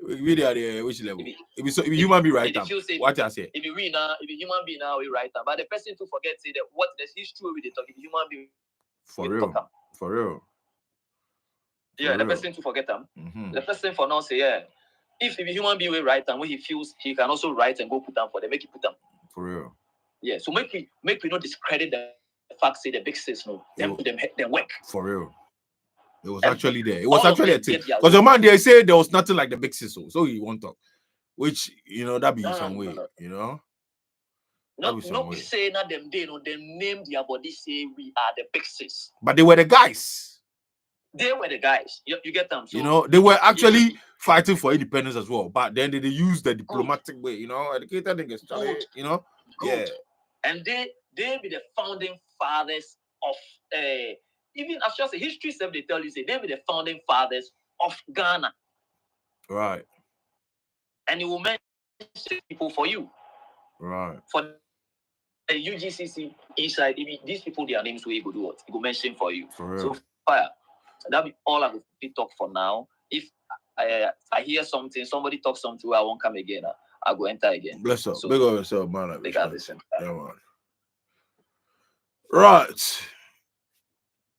We there which level? If be human being right now. What I say? If you read now, if you human being now, we right now. But the person to forget say that what the history with the talk. If human being for real, for real. Yeah, the person to forget them. The person for now say yeah. If a human being will write and when he feels he can also write and go put them for them, make it put them. For real. Yeah. So make we not discredit the fact say the big sis no them work. For real. It was actually there. It was actually a thing. Because the man they say there was nothing like the big sis, so he won't talk. Which that be some way, Not we say not them they them name their body say we are the big sis. But they were the guys. They were the guys. You get them. So, they were actually fighting for independence as well. But then they used the diplomatic way, educated niggas, Yeah. And they be the founding fathers of even as just a history self they tell you say they be the founding fathers of Ghana. Right. And it will mention people for you. Right. For the UGCC inside, these people their names will go do what? It will mention for you. For real. So fire. That'll be all I will talk for now. If I hear something, somebody talk something, I won't come again. I'll go enter again. Bless up. So, big up yourself, man. Big up this. Yeah, man. Right.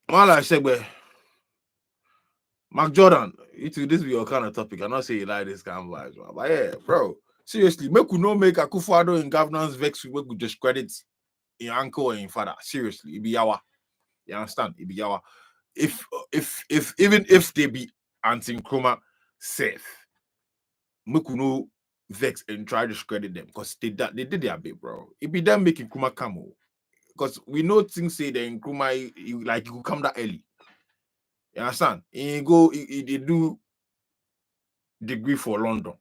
Man, like I said, Mark Jordan, this be your kind of topic. I not say you like this kind of vibes, man. But yeah, bro. Seriously, make we not make Akufo-Addo in governance vex, we could discredit in uncle and in father. Seriously, it be yawa. You understand? It be yawa. If even if they be anti-Nkrumah safe, we could no vex and try to discredit them because they did their bit, bro. It be them making Nkrumah come, because we know things say that Nkrumah you could come that early. You understand? They do degree for London.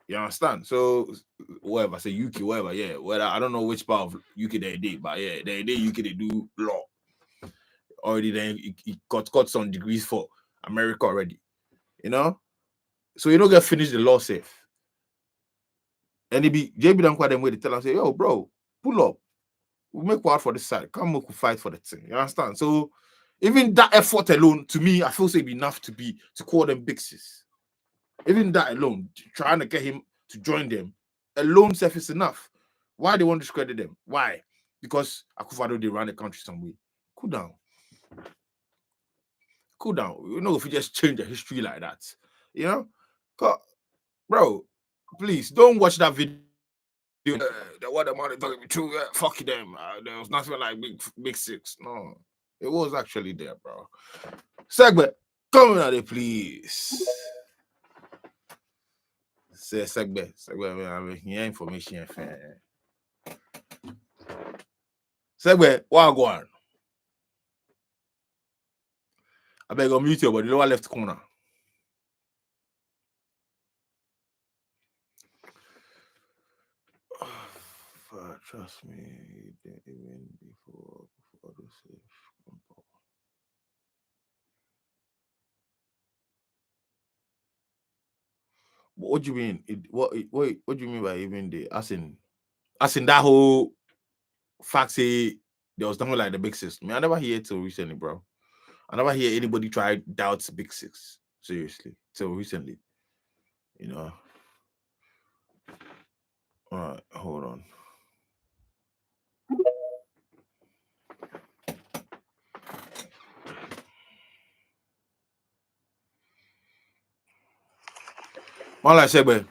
You understand? So whatever, say UK, whatever, yeah. Well, I don't know which part of UK they did, but yeah, they UK they do law. Already then he got some degrees for America already. So you don't get finished the law safe. And it be JB don't quite them way to tell him, say, yo, bro, pull up. We'll make war for this side. Come we fight for the thing. You understand? So even that effort alone, to me, I feel so enough to call them big sis. Even that alone, trying to get him to join them, alone self is enough. Why they want to discredit them? Why? Because Akufo-Addo they run the country some way. Cool down. Cool down. If you just change the history like that. Bro, please don't watch that video. The what the money talking me too. Fuck them. There was nothing like big six. No, it was actually there, bro. Segment, come out there, please. Say segment. I mean, here information fan. Segment, what go on? I beg you mute your body. Lower left corner. Trust me, even before the safe. What do you mean? What do you mean by even the as in that whole fact say there was nothing like the big six? I never hear it till recently, bro. I never hear anybody try doubt big six. Seriously, till recently. All right, hold on. All I said, man.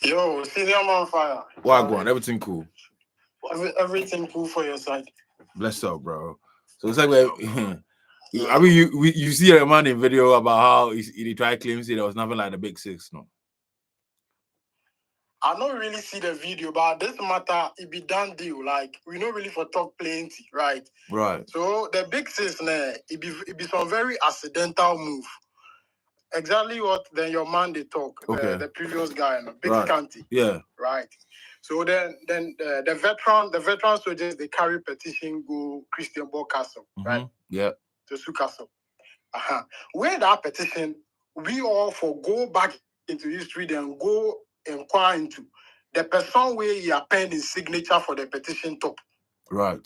Yo, senior man fire. What go on? Everything cool. Everything cool for your side. Bless up, bro. So it's like, I mean, you see a man in video about how he tried claims there was nothing like the big six, no? I don't really see the video, but this matter, it be done deal. Like, we don't really for talk plenty, right? Right. So the big six, it be some very accidental move. Exactly what then your man they talk, okay. The previous guy, big right. CANT. Yeah. Right. So then the veteran soldiers they carry petition go Christian Ball Castle, right? Yeah. To Su Castle. Where that petition, we all go back into history, then go inquire into the person where he append his signature for the petition top. Right.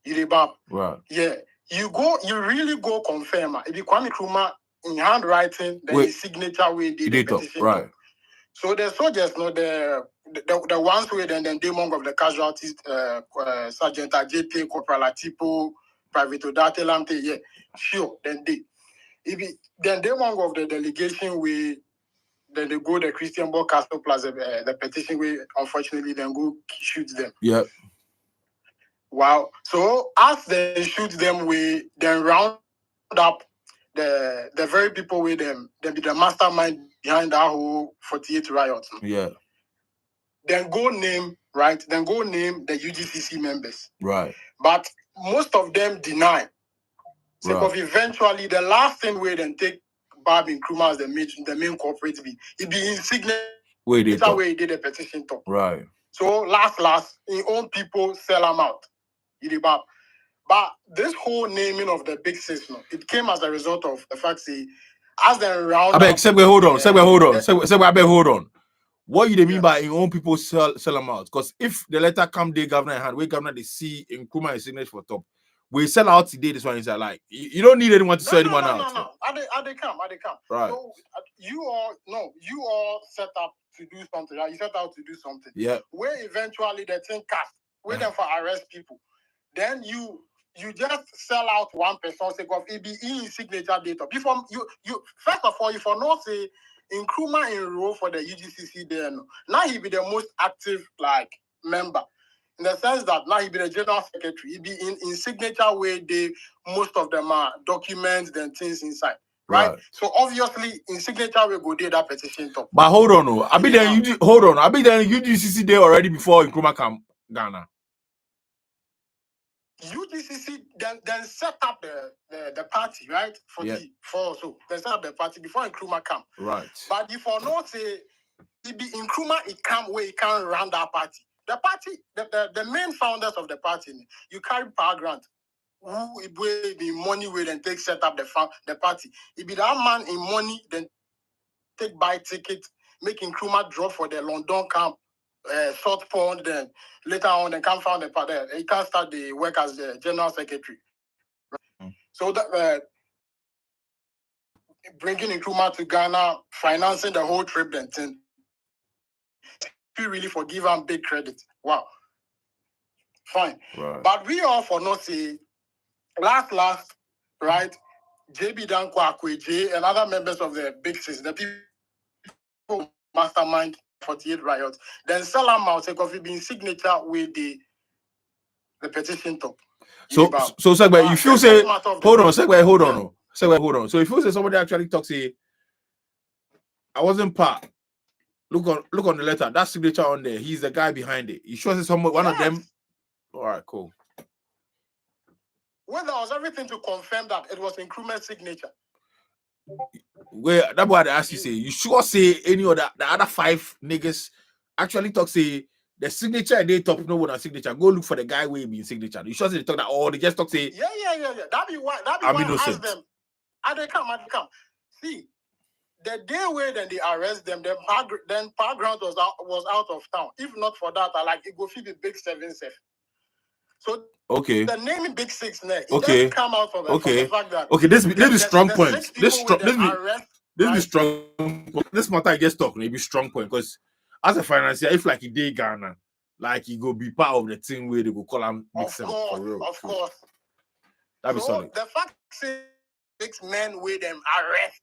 You debab. Right. Yeah. You really go confirm. If you Kwame Nkrumah in handwriting, then Wait. the signature way did the Date up, petition. right? So the soldiers know the ones who then the among of the casualties, Sergeant Ajete, Corporal Atipo, Private Odate Lamte, yeah, sure. Then they among of the delegation we then they go the Christian Ball Castle plus the petition we unfortunately then go shoot them. Yeah. Wow. So as they shoot them, we then round up the very people with them, then be the mastermind behind that whole 48 riots. Yeah. Then go name the UGCC members. Right. But most of them deny. So Right. eventually the last thing we then take Bob and Nkrumah as the main corporate be it be in signature Wait, it's how he did the petition talk. Right. So last his own people sell him out. But this whole naming of the big six, it came as a result of the fact that as they round I beg, Segway, hold on. Hold on. What you mean Yeah. by in own people sell them out? Because if the letter come day governor in hand, where governor they see in Nkrumah is signature for top, we sell out today. This one is like you don't need anyone to sell anyone out. No. They come. Right. So you all set up to do something. Right? You set out to do something. Yeah. Where eventually the thing cast, wait them for arrest people. Then you just sell out one person, say of it be in signature data. Before you first of all, if you not say Nkrumah enroll for the UGCC there, now he be the most active member. In the sense that now he be the general secretary, he be in signature way they most of them are documents and things inside. Right? So obviously in signature we go there that petition top. But hold on, no. I be there UGCC there already before Nkrumah come Ghana. UGCC then set up the party, right? So they set up the party before Nkrumah come. Right. But if you not say it be Nkrumah, it come where it can run that party. The party, the main founders of the party, you carry power grant. Who it will be money will then take set up the party. It be that man in money, then take buy ticket, make Nkrumah drop for the London camp. Short pond, then later on, then come found the party. He can start the work as the general secretary. Right? So that bringing Nkrumah to Ghana, financing the whole trip, then thing. We really forgive him big credit. Wow, fine. Right. But we all for not say last, right? JB Danko Akweje and other members of the big six, the people mastermind 48 riots, then sell them out because it being signature with the petition top. So Segway, you feel say hold on. So if you say somebody actually talks say I wasn't part. Look on the letter. That signature on there. He's the guy behind it. You sure it's one of them? All right, cool. Well, there was everything to confirm that it was Nkrumah's signature. Where that's what I asked you say. You sure say any of the other 5 niggas actually talk say the signature they top no one on signature. Go look for the guy where be signature. You sure say they talk that or they just talk say yeah. That be why I ask them. They come. See, the day where then they arrest them, then power ground was out of town. If not for that, it go feed the big 7 safe. So okay. The name Big Six now, it okay. doesn't come out from the fact that this is strong point. This is strong point. This matter I just talk, maybe strong point because as a financier, if he dey Ghana, he go be part of the team where they go call him Big Seven for real. Of course. That be solid. The fact 6 men with them arrest.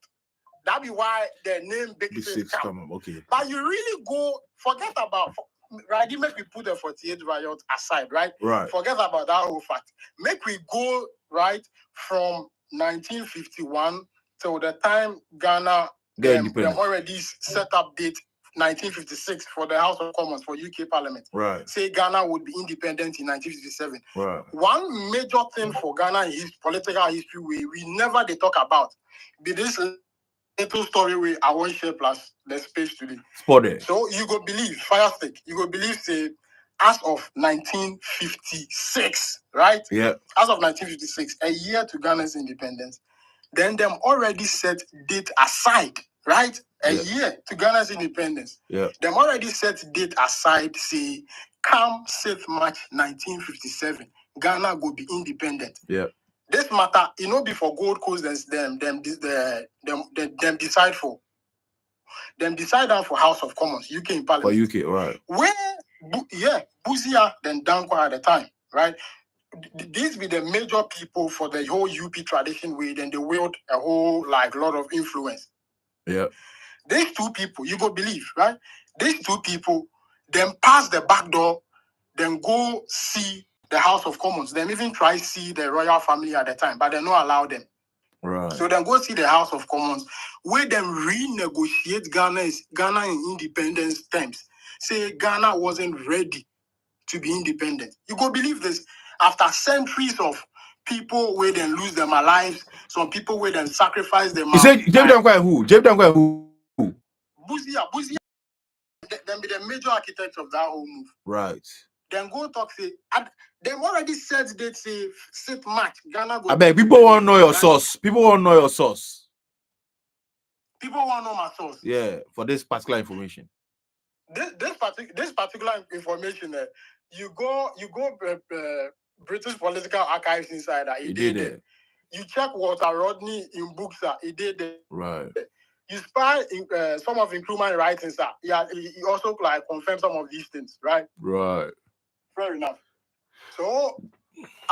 That be why the name Big Six come. Okay. But you really go forget about. Right, you make we put the 48 riot aside, right? Right. Forget about that whole fact. Make we go right from 1951 till the time Ghana them already set up date 1956 for the House of Commons for UK Parliament. Right. Say Ghana would be independent in 1957. Right. One major thing for Ghana in his political history we never they talk about be this little story where I won't share plus the space today. Spotted. So you go believe, fire stick, you go believe, say, as of 1956, right? Yeah. As of 1956, a year to Ghana's independence, then them already set date aside, right? A year to Ghana's independence. Yeah. Them already set date aside, say, come 6th March 1957, Ghana will be independent. Yeah. this matter, before Gold Coast, them decide for. Them decide on for House of Commons, UK in Parliament. For UK, right. Where, Buzia, then Dankwa at the time, right? These be the major people for the whole UP tradition way, then they wield a whole lot of influence. Yeah. These two people, you go believe, right? These two people then pass the back door, then go see the House of Commons. Then even try see the royal family at the time, but they not allow them. Right. So then go see the House of Commons, where them renegotiate Ghana in independence terms. Say Ghana wasn't ready to be independent. You go believe this? After centuries of people where then lose their lives, some people where then sacrifice them. You said James Dankwa who? James Dankwa who? Buzia, them be the major architects of that whole move. Right. Then go talk, say, they've already said they say, sit match, Ghana go. I beg, people want to know your source. People want to know your source. People want to know my source. Yeah, for this particular information. This particular information, you go British political archives inside that. It did there. You check Walter Rodney in books that it did there. Right. You spy in some of Nkrumah writings that he also confirmed some of these things, right? Right. Fair enough. So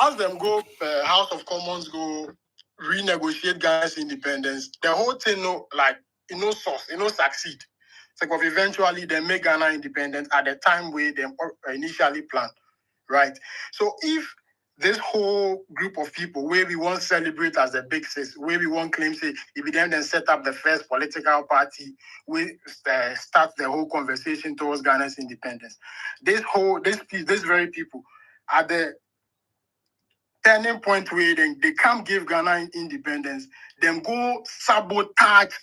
as them go, House of Commons go renegotiate Ghana's independence, the whole thing succeed. So eventually they make Ghana independent at the time where they initially planned, right? So if this whole group of people where we want to celebrate as the big sis, where we want to claim, say, if we then set up the first political party, we start the whole conversation towards Ghana's independence. These very people are the turning point where they can't give Ghana independence, then go sabotage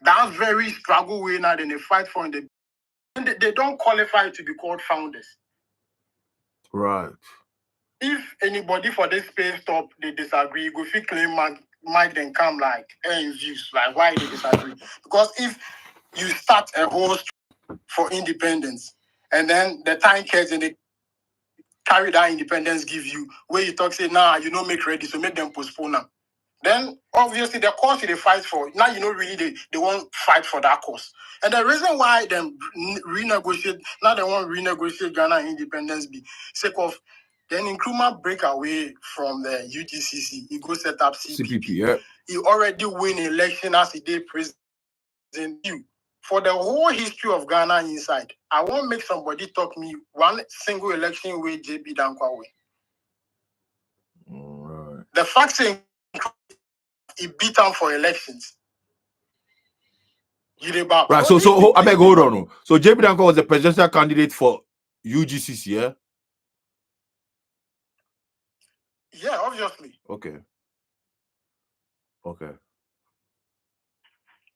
that very struggle way now, then they fight for it. And they don't qualify to be called founders. Right. If anybody for this space stop, they disagree, go fit claim Mike then come views, why they disagree. Because if you start a whole for independence, and then the time cares and they carry that independence give you, where you talk, say, nah, you don't make ready, so make them postpone them. Then obviously the cause they fight for, now really they won't fight for that cause. And the reason why them renegotiate, now they want renegotiate Ghana independence be sake of then Nkrumah break away from the UTCC, he go set up CPP. Yeah. He already win election as he did president. For the whole history of Ghana inside, I won't make somebody talk me one single election where JB Dankwa win. Right. The fact saying he beat him for elections. Right. So I beg, hold on. So JB Dankwa was the presidential candidate for UGCC, yeah? Yeah, obviously. Okay.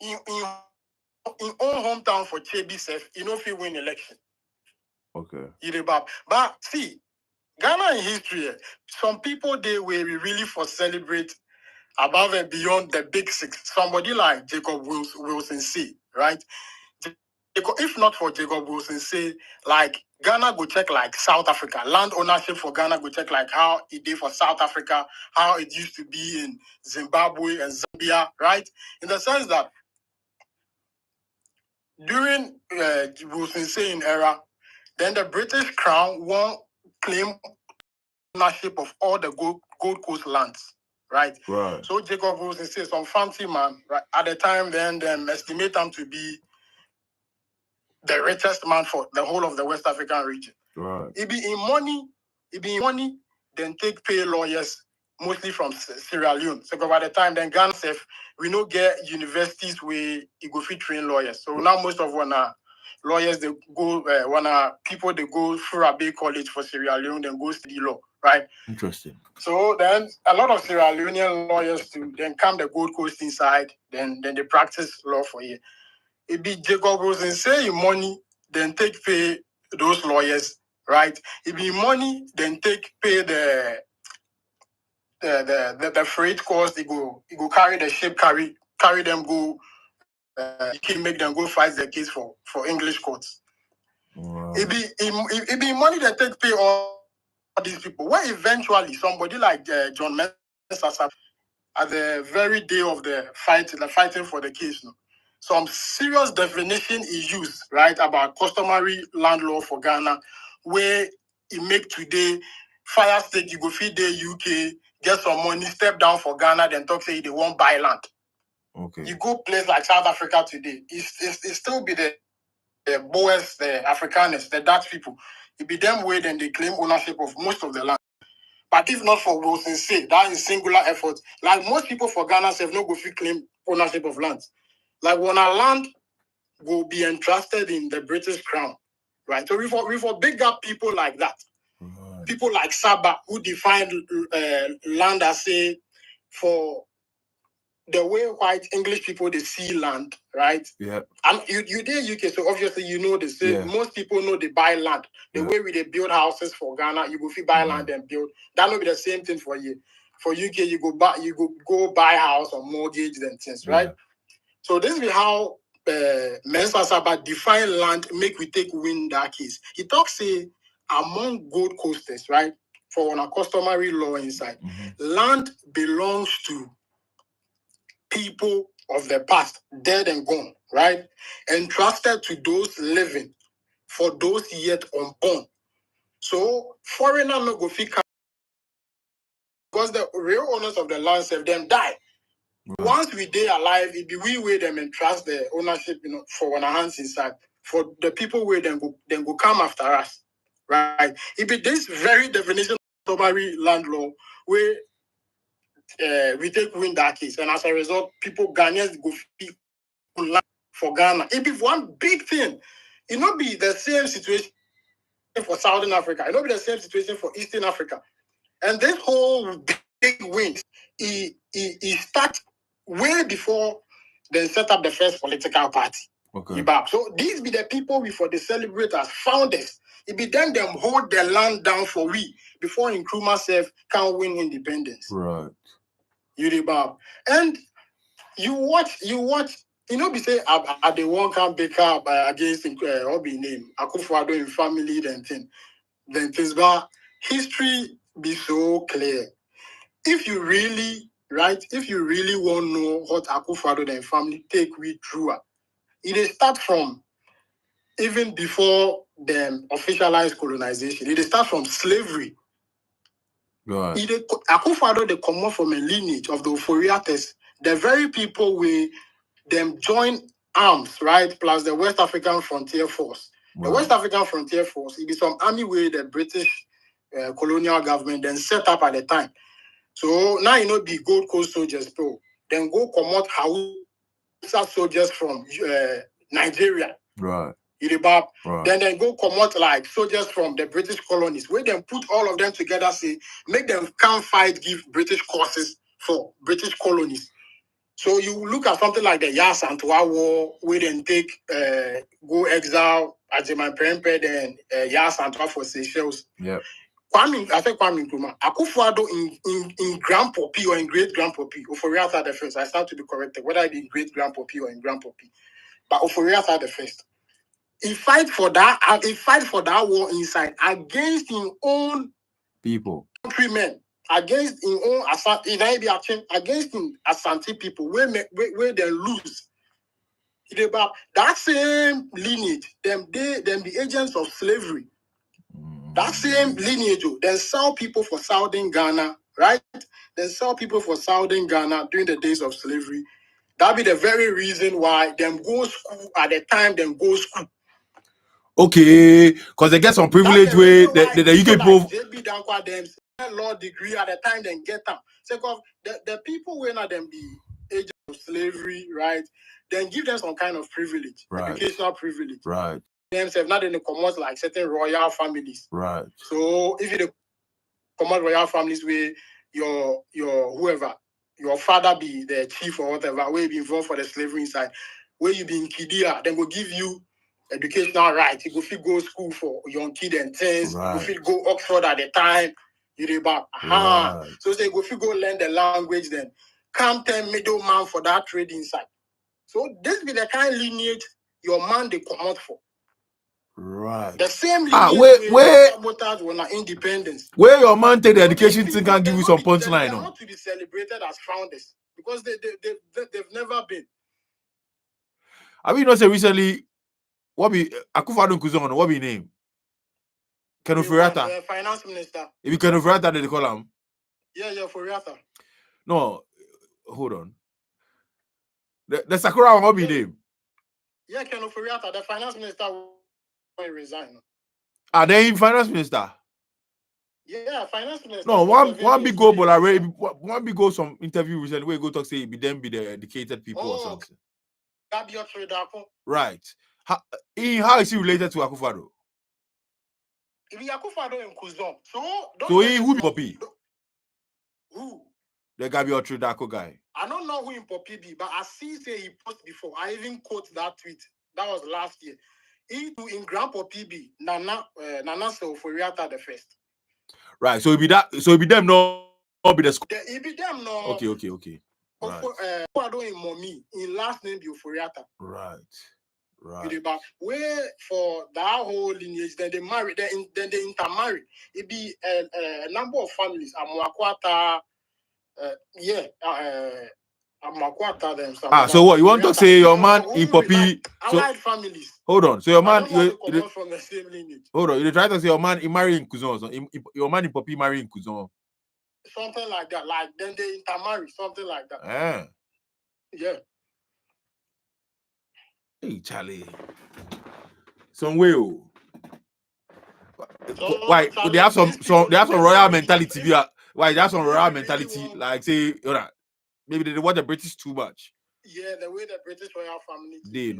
In own hometown for Chebi Sef, he no fit win election. Okay. But see, Ghana in history, some people they were really for celebrate above and beyond the big six. Somebody like Jacob Wilson C, right? If not for Jacob Wilson C, Ghana go check South Africa. Land ownership for Ghana go check how it did for South Africa, how it used to be in Zimbabwe and Zambia, right? In the sense that during Wilson C era, then the British Crown won't claim ownership of all the Gold Coast lands. Right. So Jacob Wilson says some fancy man, right? At the time, then estimate him to be the richest man for the whole of the West African region. Right. It be in money, then pay lawyers mostly from Sierra Leone. So by the time then Ghana we no get universities where you go fit train lawyers. So now most of lawyers they go people they go through a big college for Sierra Leone, then go study law. Right. Interesting. So then a lot of Sierra Leonean lawyers to then come the Gold Coast inside, then they practice law for you. It be Jacob Wilson say money, then pay those lawyers, right? It be money, then pay the freight cost. They go carry the ship, carry them go. You can make them go fight the case for English courts. Wow. It be money that pay all these people. Where eventually somebody like John at the very day of the fighting for the case. No? Some serious definition is used, right, about customary land law for Ghana, where it make today fire state, you go feed the UK, get some money, step down for Ghana, then talk say they won't buy land. Okay. You go place like South Africa today, it still be the Boers, the Afrikaners, the Dutch people. It be them way then they claim ownership of most of the land. But if not for Wilson say, that is singular effort. Like most people for Ghana have no go fit claim ownership of land. Like when our land will be entrusted in the British Crown, right? So we for big up people like that. Right. People like Saba who defined land as say for the way white English people they see land, right? Yeah. And you did UK, so obviously you know this. Yeah. Most people know they buy land. The way we they build houses for Ghana, you go buy land and build. That will be the same thing for you. For UK, you go buy house or mortgage and things, right? So this is how Mensa Saba define land, make we take win that case. He talks say among Gold Coasters, right? For on a customary law inside, land belongs to people of the past, dead and gone, right? Entrusted to those living for those yet unborn. So foreigner no go fit because the real owners of the land have them die. Right. Once we dey alive, it be we way them entrust the ownership, for one hands inside. For the people where then go come after us, right? It be this very definition of customary land law where we take win that case, and as a result, people Ghanaians go fit land for Ghana. It be one big thing. It not be the same situation for Southern Africa. It not be the same situation for Eastern Africa. And this whole big win, it start way before they set up the first political party. Okay. So these be the people we for the celebrate as founders. It be them hold their land down for we before Nkrumah self can win independence. Right. And you watch, be say I the one can back up against Obi name Akufo-Addo in family then things, but history be so clear. If you really want to know what Akufo-Addo and family take we through, it start from even before them officialized colonization. It start from slavery. Right. Akufo-Addo they come from a lineage of the Oforiates, the very people we them join arms, right? Plus the West African Frontier Force. Right. The West African Frontier Force, it is some army where the British colonial government then set up at the time. So now the Gold Coast soldiers, bro. Then go come out Hausa soldiers from Nigeria. Right. Right. Then go come out like soldiers from the British colonies, where then put all of them together, say, make them come fight, give British courses for British colonies. So you look at something like the Yasantua War, we then take go exile Ajiman Prempe, then Yasantua for Seychelles. Yeah. Kwame Nkrumah, Akufo-Addo in grandpappy or in great grandpappy, Oforiatta the first. I start to be corrected, whether it be in great grandpappy or in grandpappy. But Oforiatta the first. He fight for that war inside against his own people, countrymen. Against his own against him Asante people, where they lose. About that same lineage, them the agents of slavery. That same lineage, then sell people for Southern Ghana, right? Then sell people for Southern Ghana during the days of slavery. That be the very reason why them go school at the time. Them go school. Okay, because they get some privilege with the UK people. Like JB Dankwa them law degree at the time, then get them. So the people when them be agents of slavery, right? Then give them some kind of privilege, right. Educational privilege, right? Themselves not in the commons like certain royal families, right? So if you come out royal families where your whoever your father be the chief or whatever, where you be involved for the slavery inside, where you be in Kidia, then will give you educational rights. You go fit go school for young kid and things. Right. You go fit go Oxford at the time. You about right. So say go fit go learn the language then. Come tell middleman for that trade inside. So this be the kind of lineage your man they come out for. Right. The same Where sabotage on our independence. where your man take the So education these thing people, can give you they're some not- punchline. They're No? not to be celebrated as founders because they've never been. I mean, not say recently. What be Akufo-Addo Nkuzo? What be name? Kenu Furiata. Finance minister. If you Kenu Furiata, they call him. Yeah, Furiata. No, hold on. The Sakura one, what be name? Yeah, Kenu Furiata, the finance minister will resign. Are they in finance minister? Yeah, finance minister. No, for 7 one years, big goal, he but resigned. one big goal. Some interview recently where you go talk say be them be the educated people or something. Right. How is he related to Akufo-Addo? If you Akufo-Addo in Kuzon, So he who be Poppy? Who? The Gabi Otridako guy. I don't know who in Poppy be, but I see say he posted before. I even quote that tweet. That was last year. He too in Grandpa PB, Nana Soforiata the first. Right. So it be that. So it be them. No, be the school. It be them no. Okay. Right. Akufo-Addo in Mommy in last name be Oforiata. Right. But where for that whole lineage, then they marry, then they intermarry. It be a number of families. Amuakwata, Amuakwata them. So what you want to say? Your man in Poppy. Like, So allied families. hold on. So your man, you from the same lineage. Hold on. You try to say your man in marrying Kuzon. So your man in Poppy marrying Kuzon. Something like that. Like then they intermarry. Something like that. Yeah. Hey, Charlie. Some way. Why Charlie, they have some royal mentality? Why they have some royal really mentality? want- Like say, maybe they watch the British too much. Yeah, the way the British royal family. They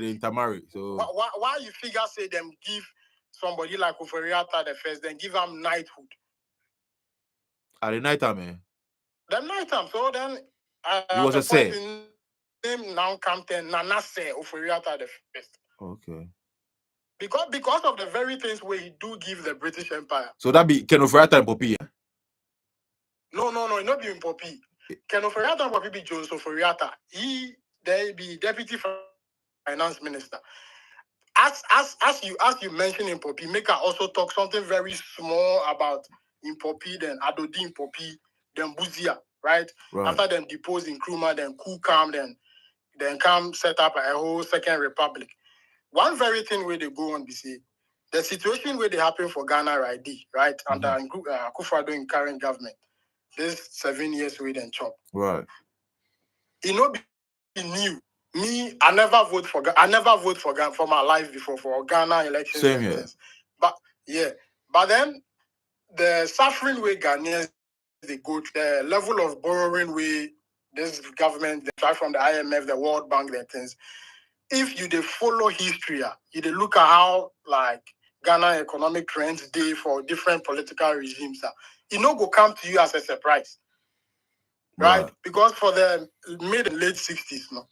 intermarry. So why you figure say them give somebody like Oforiata the first, then give him knighthood? at the night time, man. The night time. So then He was a say. Name now Captain Nana say Oforiata the first. Okay. Because of the very things where he do give the British Empire. So that be Ken Oforiata and Poppy. Yeah? No, not be in Poppy. Ken Oforiata and Poppy be Jones Oforiata. They be deputy finance minister. As you mentioned in Poppy, make I also talk something very small about in Poppy, then Adodi in Poppy, then Buzia, right? After them depose in Nkrumah, then coup come, then come set up a whole second republic. One very thing where they go on, be say, the situation where they happen for Ghana right, under Akufo-Addo in current government, this 7 years where they chop. Right. It not be new. Me, I never vote for Ghana for my life before for Ghana elections. Same here. But then the suffering way Ghanaians they go to, the level of borrowing way this government they try from the IMF, the World Bank, their things. If you they follow history, you they look at how like Ghana economic trends day for different political regimes, it no go come to you as a surprise. Right? Because for the mid and late 60s, no.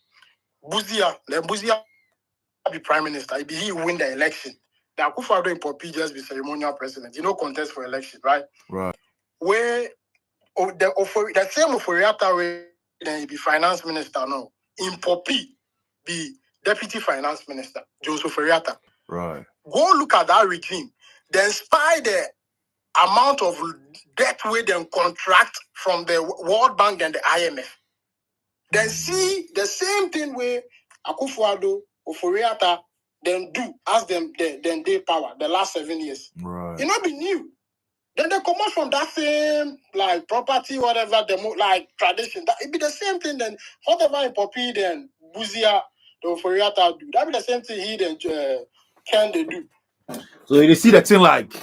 Buzia be prime minister. He win the election. The Akufo-Addo in Poppy just be ceremonial president. Contest for election, right? Right. Where the same Oforiata way then he be finance minister now. In Poppy be deputy finance minister, Joseph Oforiata. Right. Go look at that regime. Then spy the amount of debt we then contract from the World Bank and the IMF. Then see the same thing where Akufo-Addo, Oforiata, then do as them then they power the last 7 years. Right. It not be new. Then they come out from that same like property, whatever like tradition. That it be the same thing. Then whatever in Poppy, then Buzia, the Oforiata do. That be the same thing he then can they do. So you see that thing like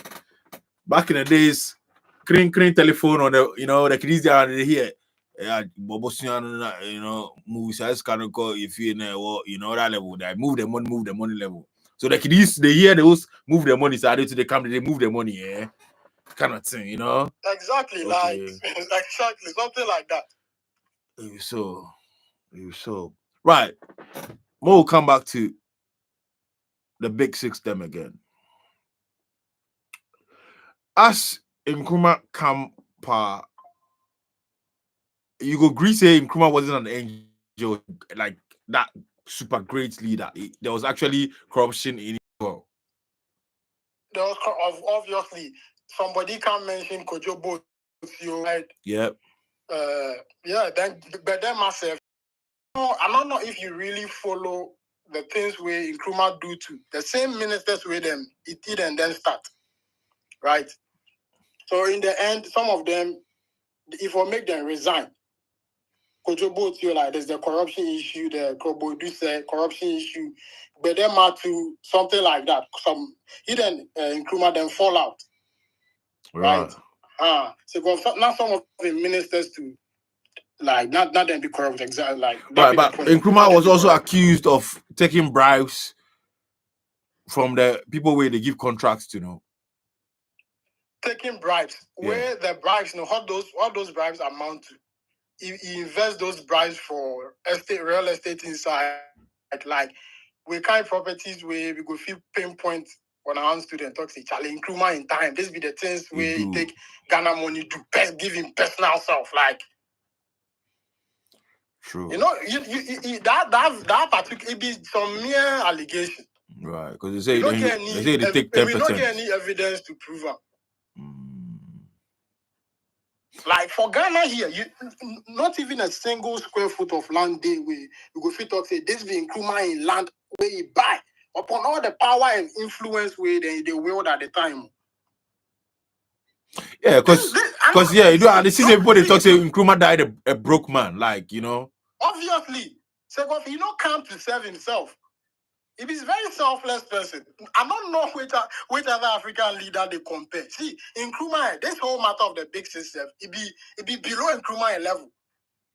back in the days, cring telephone on the the kids there and they hear. Yeah, movies I can call if you know that level. They move the money level. So the kids they hear those move the money, so they come, they move the money, kind of thing, Exactly, like exactly something like that. So right. We'll come back to the big six them again. As Nkrumah Kampa, you go agree say Nkrumah wasn't an angel like that super great leader. There was actually corruption in it. obviously somebody can mention Kojo Botio, right? Yep. But then myself, I don't know if you really follow the things where Nkrumah do to the same ministers with them, it did and then start, right? So in the end, some of them, if I make them resign, Kojo Botio, like there's the corruption issue, the corruption issue, but then to something like that. Some hidden Nkrumah then fall out, right? So now some of the ministers to like not them be corrupt exactly like that. Right, but Nkrumah was also accused of taking bribes from the people where they give contracts to, know. Taking bribes, where the bribes, what those bribes amount to. He invests those bribes for real estate inside, like we kind properties where we go feel pinpoint on our own student talks to Charlie Nkrumah in time. This be the things where he take Ghana money to give him personal self, like. True. You know, that particular it be some mere allegation. Right, because they say they take 10%. We don't get any evidence to prove it. Like for Ghana here, not even a single square foot of land day where you go fit talk say this be Nkrumah in land where he buy upon all the power and influence where they wield at the time. Yeah, because you know, the people they talk say Nkrumah died a broke man, like, you know. Obviously, so if he not come to serve himself, if he's a very selfless person, I don't know which other African leader they compare. See, Nkrumah, this whole matter of the big system, it be below Nkrumah a level.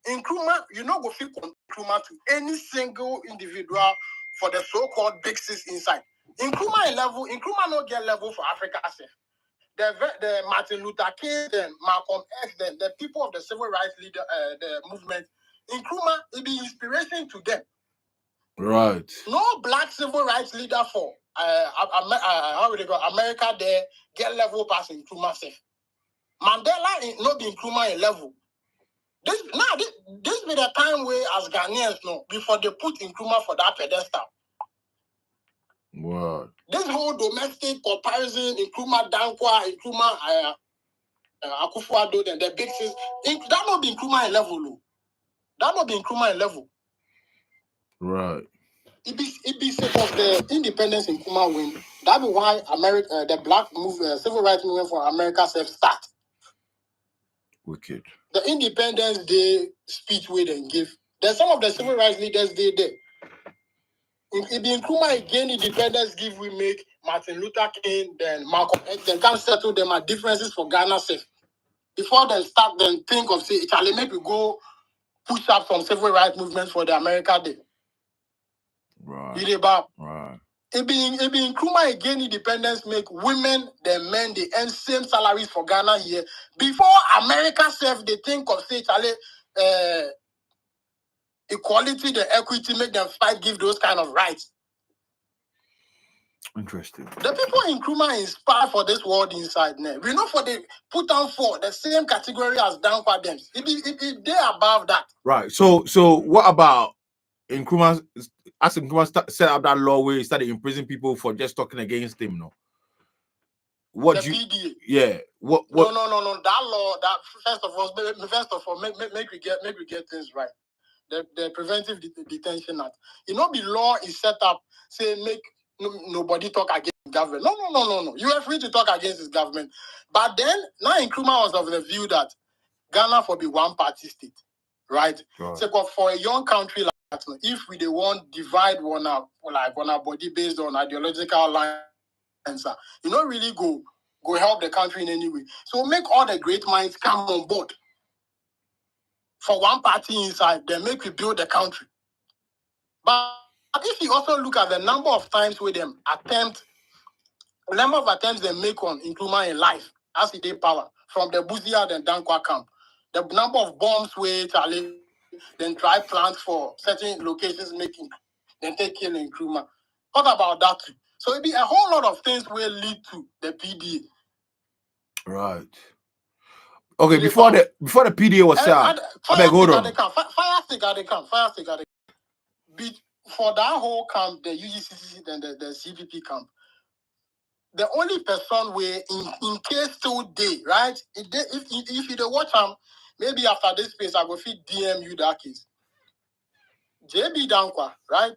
Nkrumah, you know, go fit Nkrumah to any single individual for the so-called big six inside. Nkrumah a level, Nkrumah no get level for Africa. The Martin Luther King, then Malcolm X, then the people of the civil rights leader, the movement, Nkrumah, it be inspiration to them. Right. No black civil rights leader for how would they go? America there get level past Nkrumah safe. Mandela not be Nkrumah a level. This be the time where as Ghanaians know before they put Nkrumah for that pedestal. Wow. This whole domestic comparison, Nkrumah Dankwa, Nkrumah Akufo-Addo, then the big sis, that not be Nkrumah a level. That not be Nkrumah a level. Right. It be sake of the independence Nkrumah win. That be why America, the black civil rights movement for America self start. Wicked. The Independence Day speech we then give. There's some of the civil rights leaders they there. It be Nkrumah again independence give we make Martin Luther King, then Malcolm X, then can settle them at differences for Ghana safe. Before they start, then think of say, Charlie, make we go push up some civil rights movement for the America Day. Right. Right. It be Nkrumah again independence make women, the men, they earn same salaries for Ghana here. Before America self, they think of say, Charlie, equality, the equity, make them fight, give those kind of rights. Interesting. The people in Nkrumah inspire for this world inside now. We know for the put on for the same category as Dankwa them. It they above that. Right. So what about Nkrumah? As Nkrumah set up that law where he started imprisoning people for just talking against him, no? What the you? PDA. Yeah. What? No. That law. That first of all, make we get things right. The Preventive Detention Act. You know, the law is set up say make nobody talk against the government. No. You are free to talk against this government. But then now Nkrumah was of the view that Ghana for be one party state, right? So for a young country like that, if we they want divide one up like on our body based on ideological lines, you don't really go help the country in any way. So make all the great minds come on board. For one party inside, then make we build the country. But if you also look at the number of times with them the number of attempts they make on Nkrumah in life as he did power from the Buzia and Dankwa camp, the number of bombs where Charlie then try plant for certain locations making, then take kill Nkrumah. What about that? So it be a whole lot of things will lead to the PDA. Right. Okay, before the PDA was set up, hold on. Fire stick at the camp. For that whole camp, the UGCC and the CPP camp, the only person where in case still day, right? If you don't watch him, maybe after this space I go fit DM you that case. JB Dankwa, right?